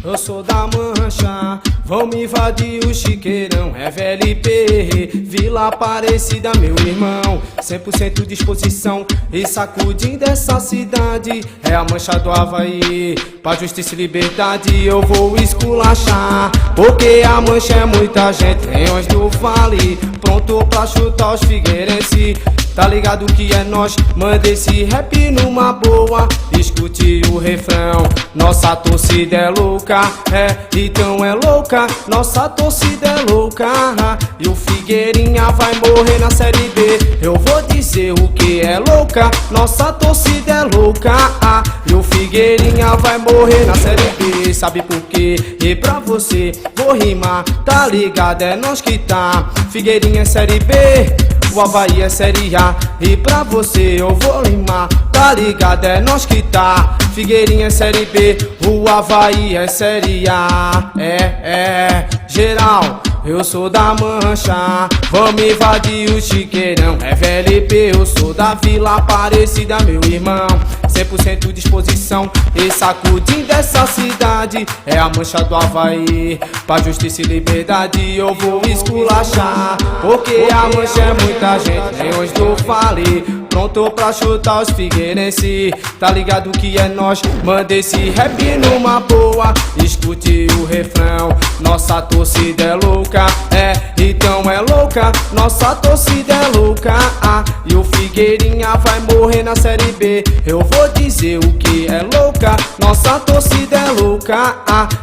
eu sou da Mancha. Vão me invadir o Chiqueirão, é VLP, Vila Aparecida, meu irmão. 100% disposição e sacudindo essa cidade. É a Mancha do Havaí, pra justiça e liberdade eu vou esculachar. Porque a Mancha é muita gente, Leões do Vale, pronto pra chutar os figueirense. Tá ligado que é nós, manda esse rap numa boa. Escute o refrão, nossa torcida é louca, então é louca, nossa torcida é louca. E o Figueirinha vai morrer na Série B. Eu vou dizer o que é louca, nossa torcida é louca. E o Figueirinha vai morrer na Série B. Sabe por quê? E pra você vou rimar, tá ligado? É nós que tá. Figueirinha é Série B, o Havaí é Série A. E pra você eu vou rimar, tá ligado? É nós que tá. Figueirinha é Série B, o Havaí é Série A. Geral, eu sou da Mancha. Vamos invadir o Chiqueirão, é VLP, eu sou da Vila Aparecida, meu irmão. 100% disposição e sacudindo essa cidade. É a Mancha do Havaí, pra justiça e liberdade eu vou esculachar. Porque a Mancha é muita gente, Leões do Vale, pronto pra chutar os figueirense. Tá ligado que é nós, manda esse rap numa boa. Escute o refrão, nossa torcida é louca, então é louca, nossa torcida é louca. E o Figueirinha vai morrer na Série B. Eu vou dizer o que é louca, nossa torcida é louca.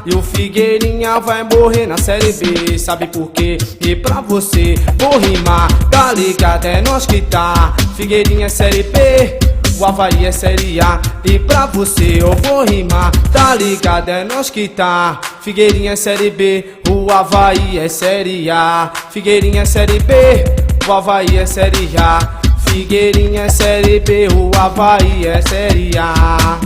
E o Figueirinha vai morrer na Série B. Sabe por quê? E pra você vou rimar, tá ligado? É nós que tá. Figueirinha é Série B, o Havaí é Série A. E pra você eu vou rimar, tá ligado? É nós que tá. Figueirinha é Série B, o Havaí é Série A. Figueirinha é Série B, o Havaí é Série A. Figueirinha é Série B, o Havaí é Série A.